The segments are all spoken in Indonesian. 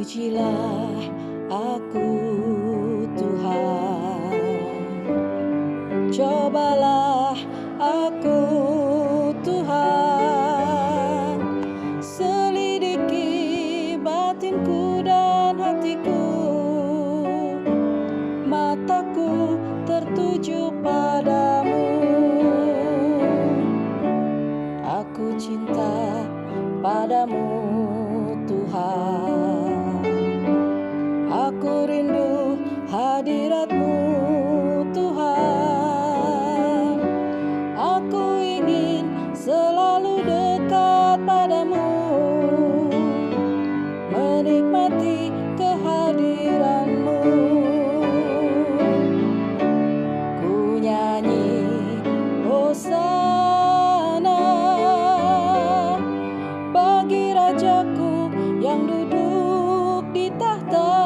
Pujilah aku Tuhan, cobalah aku Tuhan, selidiki batinku dan hatiku, mataku tertuju padamu. Aku cinta padamu Tuhan, aku rindu hadirat-Mu Tuhan, aku ingin selalu dekat padamu, menikmati kehadiran-Mu. Ku nyanyi Hosana bagi Rajaku yang duduk di tahta.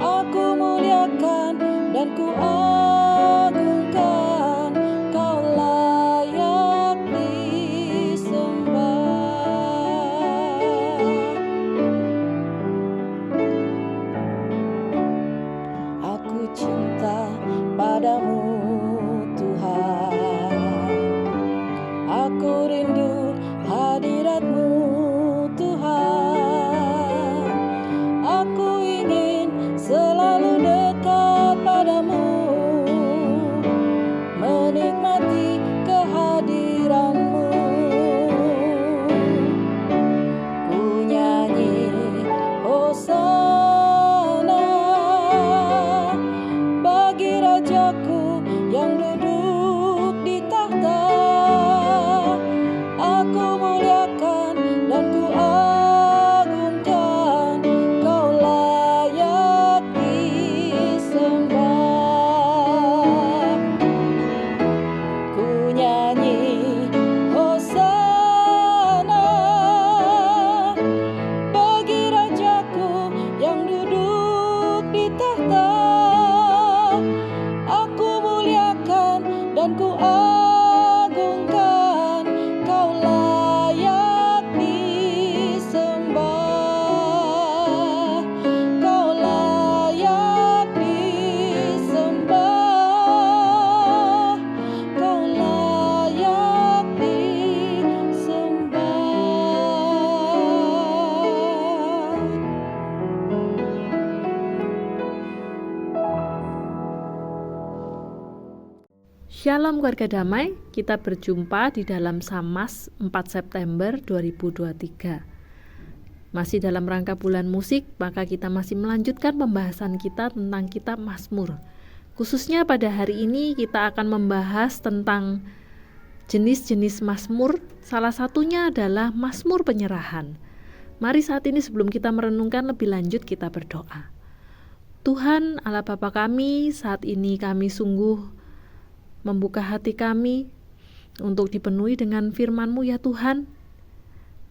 Aku muliakan dan ku agungkan, Kau layak disembah. Aku cinta padamu Tuhan, aku rindu hadirat-Mu Tuhan, aku ingin selalu dekat padamu, menikmati kehadiran-Mu. Ku nyanyi Hosana bagi Rajaku yang duduk di tahta. Aku muliakan dan ku agungkan, Kau layak disembah. Ku nyanyi Hosana bagi Rajaku yang duduk di tahta. Aku muliakan dan ku agungkan, Kau layak disembah. Kau layak disembah. Kau layak disembah. Shalom keluarga damai, kita berjumpa di dalam Samas 4 September 2023. Masih dalam rangka bulan musik, maka kita masih melanjutkan pembahasan kita tentang kitab Mazmur. Khususnya pada hari ini kita akan membahas tentang jenis-jenis Mazmur, salah satunya adalah Mazmur penyerahan. Mari saat ini sebelum kita merenungkan lebih lanjut kita berdoa. Tuhan Allah Bapa kami, saat ini kami sungguh membuka hati kami untuk dipenuhi dengan firman-Mu ya Tuhan,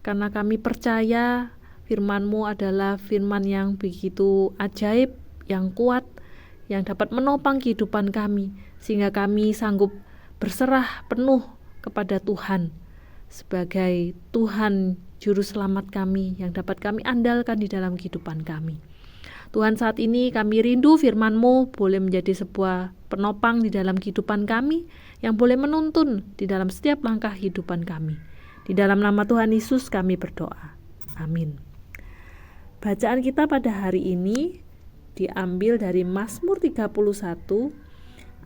karena kami percaya firman-Mu adalah firman yang begitu ajaib, yang kuat, yang dapat menopang kehidupan kami, sehingga kami sanggup berserah penuh kepada Tuhan sebagai Tuhan Juru Selamat kami yang dapat kami andalkan di dalam kehidupan kami. Tuhan, saat ini kami rindu firman-Mu boleh menjadi sebuah penopang di dalam kehidupan kami, yang boleh menuntun di dalam setiap langkah kehidupan kami. Di dalam nama Tuhan Yesus kami berdoa. Amin. Bacaan kita pada hari ini diambil dari Mazmur 31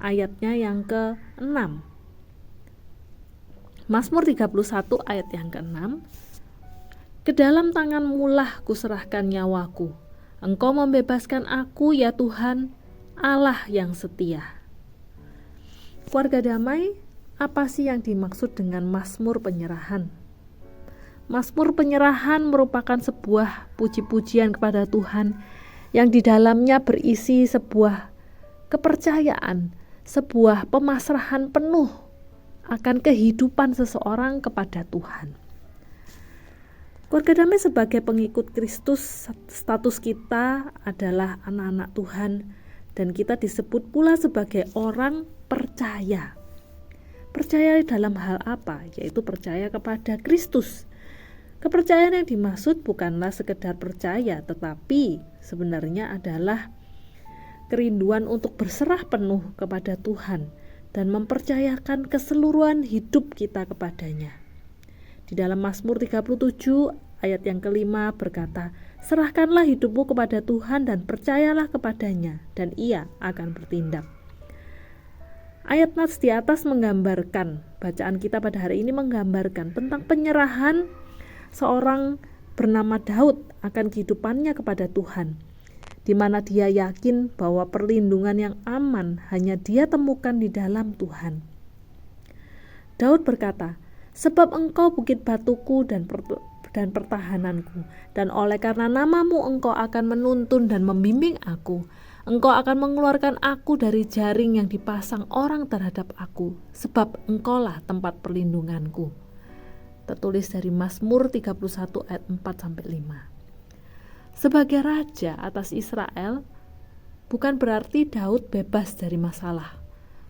ayatnya yang ke-6. Mazmur 31 ayat yang ke-6. Ke dalam tangan-Mu lah kuserahkan nyawaku. Engkau membebaskan aku ya Tuhan, Allah yang setia. Keluarga damai, apa sih yang dimaksud dengan Mazmur penyerahan? Mazmur penyerahan merupakan sebuah puji-pujian kepada Tuhan yang di dalamnya berisi sebuah kepercayaan, sebuah pemasrahan penuh akan kehidupan seseorang kepada Tuhan. Keluarga damai, sebagai pengikut Kristus, status kita adalah anak-anak Tuhan, dan kita disebut pula sebagai orang percaya. Percaya dalam hal apa? Yaitu percaya kepada Kristus. Kepercayaan yang dimaksud bukanlah sekedar percaya, tetapi sebenarnya adalah kerinduan untuk berserah penuh kepada Tuhan dan mempercayakan keseluruhan hidup kita kepadanya. Di dalam Mazmur 37 ayat yang kelima berkata, "Serahkanlah hidupmu kepada Tuhan dan percayalah kepadanya, dan Ia akan bertindak." Ayat nats di atas menggambarkan, bacaan kita pada hari ini menggambarkan tentang penyerahan seorang bernama Daud akan kehidupannya kepada Tuhan, di mana dia yakin bahwa perlindungan yang aman hanya dia temukan di dalam Tuhan. Daud berkata, "Sebab Engkau bukit batuku dan pertahananku, dan oleh karena namamu Engkau akan menuntun dan membimbing aku. Engkau akan mengeluarkan aku dari jaring yang dipasang orang terhadap aku, sebab Engkaulah tempat perlindunganku." Tertulis dari Mazmur 31 ayat 4-5. Sebagai raja atas Israel, bukan berarti Daud bebas dari masalah.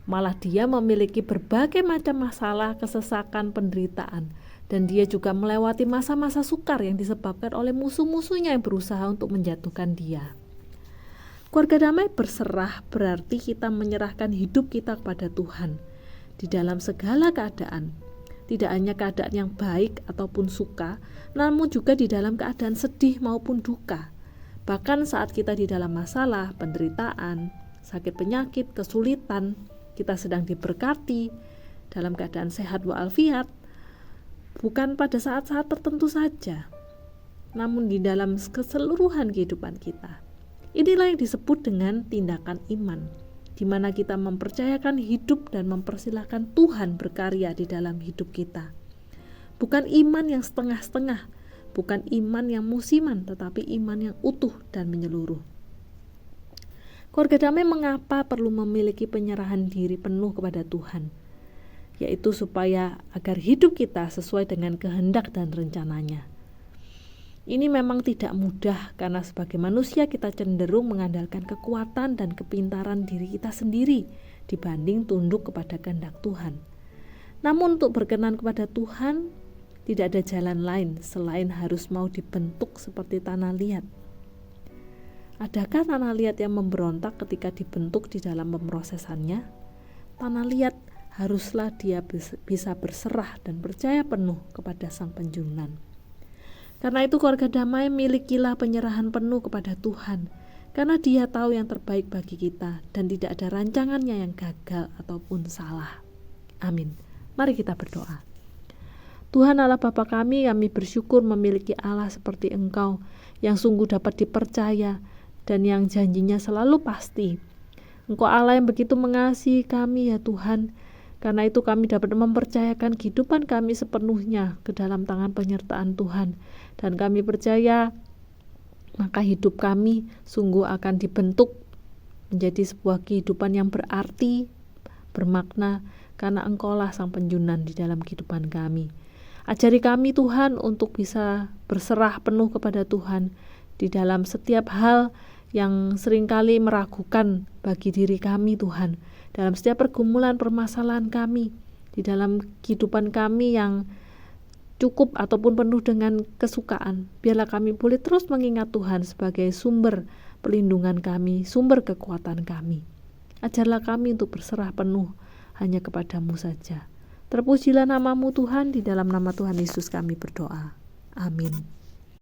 Malah dia memiliki berbagai macam masalah, kesesakan, penderitaan, dan dia juga melewati masa-masa sukar yang disebabkan oleh musuh-musuhnya yang berusaha untuk menjatuhkan dia. Keluarga damai berserah berarti kita menyerahkan hidup kita kepada Tuhan di dalam segala keadaan. Tidak hanya keadaan yang baik ataupun suka, namun juga di dalam keadaan sedih maupun duka. Bahkan saat kita di dalam masalah, penderitaan, sakit penyakit, kesulitan, kita sedang diberkati dalam keadaan sehat walafiat, bukan pada saat-saat tertentu saja, namun di dalam keseluruhan kehidupan kita. Inilah yang disebut dengan tindakan iman, di mana kita mempercayakan hidup dan mempersilahkan Tuhan berkarya di dalam hidup kita. Bukan iman yang setengah-setengah, bukan iman yang musiman, tetapi iman yang utuh dan menyeluruh. Keluarga damai mengapa perlu memiliki penyerahan diri penuh kepada Tuhan? Yaitu supaya agar hidup kita sesuai dengan kehendak dan rencananya. Ini memang tidak mudah karena sebagai manusia kita cenderung mengandalkan kekuatan dan kepintaran diri kita sendiri dibanding tunduk kepada kehendak Tuhan. Namun untuk berkenan kepada Tuhan, tidak ada jalan lain selain harus mau dibentuk seperti tanah liat. Adakah tanah liat yang memberontak ketika dibentuk di dalam pemrosesannya? Tanah liat haruslah dia bisa berserah dan percaya penuh kepada Sang Penjunan. Karena itu keluarga damai milikilah penyerahan penuh kepada Tuhan, karena Dia tahu yang terbaik bagi kita dan tidak ada rancangannya yang gagal ataupun salah. Amin. Mari kita berdoa. Tuhan Allah Bapa kami bersyukur memiliki Allah seperti Engkau yang sungguh dapat dipercaya dan yang janjinya selalu pasti. Engkau Allah yang begitu mengasihi kami ya Tuhan. Karena itu kami dapat mempercayakan kehidupan kami sepenuhnya ke dalam tangan penyertaan Tuhan. Dan kami percaya maka hidup kami sungguh akan dibentuk menjadi sebuah kehidupan yang berarti, bermakna, karena Engkaulah Sang Penjunan di dalam kehidupan kami. Ajari kami Tuhan untuk bisa berserah penuh kepada Tuhan di dalam setiap hal yang seringkali meragukan bagi diri kami Tuhan. Dalam setiap pergumulan permasalahan kami, di dalam kehidupan kami yang cukup ataupun penuh dengan kesukaan, biarlah kami boleh terus mengingat Tuhan sebagai sumber perlindungan kami, sumber kekuatan kami. Ajarlah kami untuk berserah penuh hanya kepadamu saja. Terpujilah namamu Tuhan, di dalam nama Tuhan Yesus kami berdoa. Amin.